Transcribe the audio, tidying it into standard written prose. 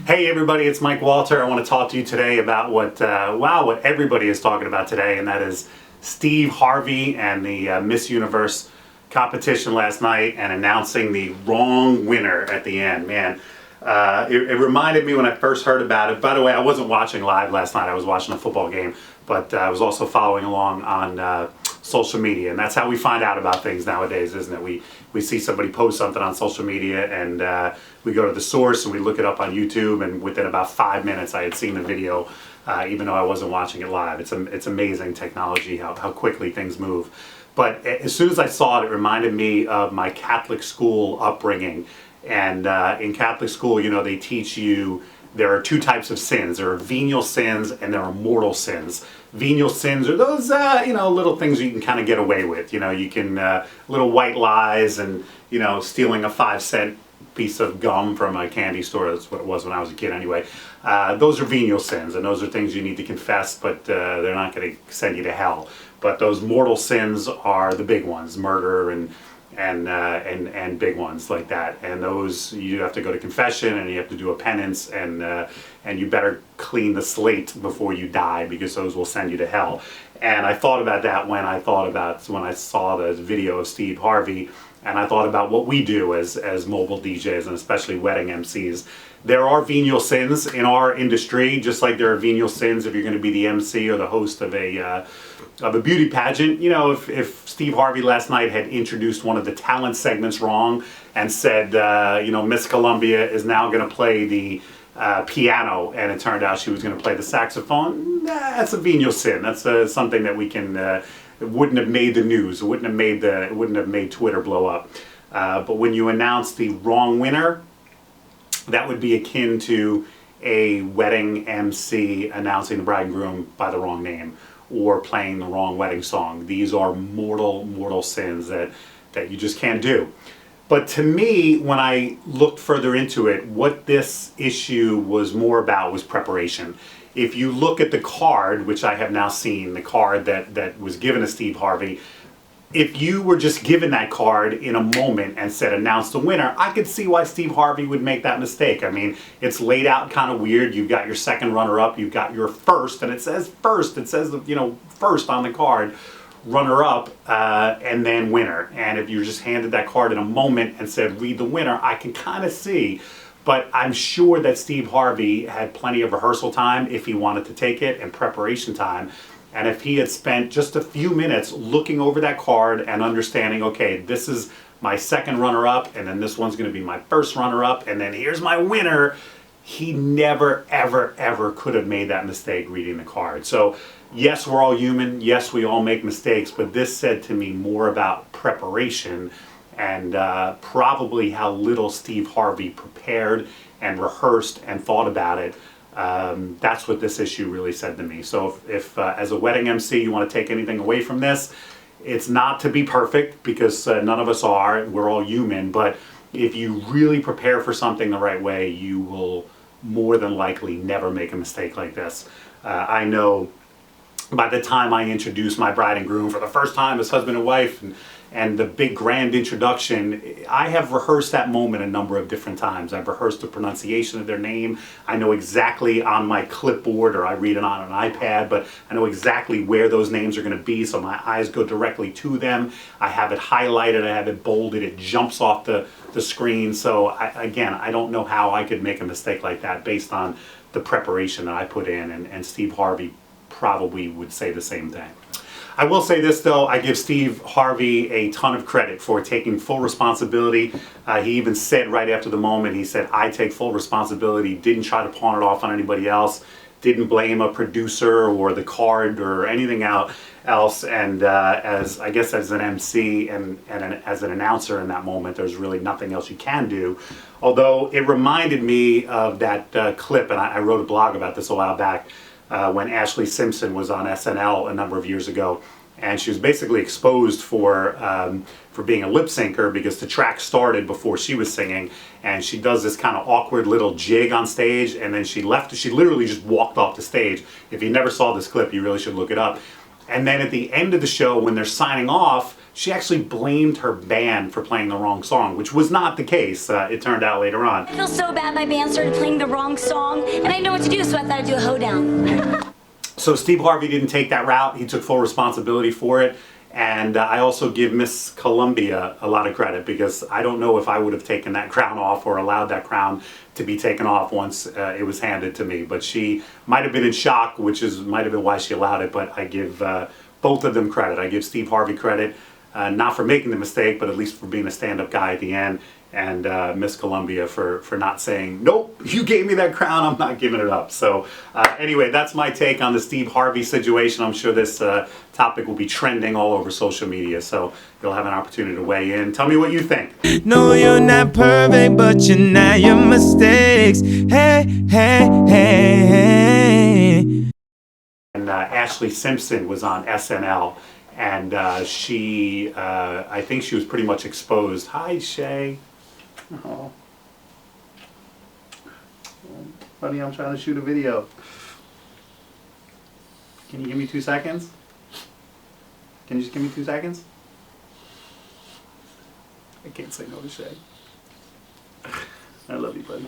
Hey everybody, it's Mike Walter. I want to talk to you today about what everybody is talking about today, and that is Steve Harvey and the Miss Universe competition last night and announcing the wrong winner at the end. Man, it reminded me when I first heard about it. By the way, I wasn't watching live last night. I was watching a football game, but I was also following along on social media, and that's how we find out about things nowadays, isn't it? We see somebody post something on social media, and we go to the source and we look it up on YouTube, and within about 5 minutes I had seen the video, even though I wasn't watching it live. It's amazing technology, how quickly things move. But as soon as I saw it, it reminded me of my Catholic school upbringing. And in Catholic school, you know, they teach you there are two types of sins. There are venial sins and there are mortal sins. Venial sins are those, little things you can kind of get away with. You know, you can, little white lies and, stealing a 5-cent piece of gum from a candy store. That's what it was when I was a kid anyway. Those are venial sins, and those are things you need to confess, but they're not going to send you to hell. But those mortal sins are the big ones, murder and big ones like that, and those you have to go to confession and you have to do a penance, and you better clean the slate before you die, because those will send you to hell. And I thought about that when I saw the video of Steve Harvey, and I thought about what we do as mobile DJs and especially wedding MCs. There are venial sins in our industry, just like there are venial sins if you're going to be the MC or the host of a beauty pageant. You know, if Steve Harvey last night had introduced one of the talent segments wrong and said, Miss Columbia is now going to play the piano, and it turned out she was going to play the saxophone, that's a venial sin. That's something that we can. It wouldn't have made the news. It wouldn't have made Twitter blow up. But when you announce the wrong winner, that would be akin to a wedding MC announcing the bride and groom by the wrong name or playing the wrong wedding song. These are mortal sins that you just can't do. But to me, when I looked further into it, what this issue was more about was preparation. If you look at the card, which I have now seen, the card that was given to Steve Harvey, if you were just given that card in a moment and said announce the winner, I could see why Steve Harvey would make that mistake. I mean, it's laid out kind of weird. You've got your second runner-up, you've got your first, and it says first. It says, first on the card, runner-up, and then winner. And if you just handed that card in a moment and said read the winner, I can kind of see. But I'm sure that Steve Harvey had plenty of rehearsal time if he wanted to take it, and preparation time. And if he had spent just a few minutes looking over that card and understanding, okay, this is my second runner-up, and then this one's going to be my first runner-up, and then here's my winner, he never, ever could have made that mistake reading the card. So yes, we're all human. Yes, we all make mistakes, but this said to me more about preparation and probably how little Steve Harvey prepared and rehearsed and thought about it. That's what this issue really said to me. So if as a wedding MC you want to take anything away from this, it's not to be perfect, because none of us are. We're all human. But if you really prepare for something the right way, you will more than likely never make a mistake like this. I know by the time I introduce my bride and groom for the first time as husband and wife, and the big grand introduction, I have rehearsed that moment a number of different times. I've rehearsed the pronunciation of their name. I know exactly on my clipboard, or I read it on an iPad, but I know exactly where those names are going to be, so my eyes go directly to them. I have it highlighted, I have it bolded, it jumps off the screen. So I don't know how I could make a mistake like that based on the preparation that I put in, and Steve Harvey probably would say the same thing. I will say this though, I give Steve Harvey a ton of credit for taking full responsibility. He even said right after the moment, he said, I take full responsibility, didn't try to pawn it off on anybody else, didn't blame a producer or the card or anything else. And as an MC and as an announcer in that moment, there's really nothing else you can do. Although it reminded me of that clip, and I wrote a blog about this a while back, when Ashley Simpson was on SNL a number of years ago, and she was basically exposed for being a lip syncer because the track started before she was singing, and she does this kind of awkward little jig on stage, and then she literally just walked off the stage. If you never saw this clip, you really should look it up. And then at the end of the show, when they're signing off, she actually blamed her band for playing the wrong song, which was not the case, it turned out later on. I feel so bad my band started playing the wrong song, and I didn't know what to do, so I thought I'd do a hoedown. So Steve Harvey didn't take that route. He took full responsibility for it. And I also give Miss Columbia a lot of credit, because I don't know if I would have taken that crown off or allowed that crown to be taken off once it was handed to me. But she might have been in shock, which might have been why she allowed it. But I give both of them credit. I give Steve Harvey credit, not for making the mistake, but at least for being a stand-up guy at the end. And Miss Columbia for not saying, nope, you gave me that crown, I'm not giving it up. So anyway, that's my take on the Steve Harvey situation. I'm sure this topic will be trending all over social media, so you'll have an opportunity to weigh in. Tell me what you think. No, you're not perfect, but you're not your mistakes. Hey, hey, hey, hey. And Ashley Simpson was on SNL, and I think she was pretty much exposed. Hi, Shay. Oh. Buddy, I'm trying to shoot a video. Can you give me 2 seconds? Can you just give me 2 seconds? I can't say no to Shay. I love you, buddy.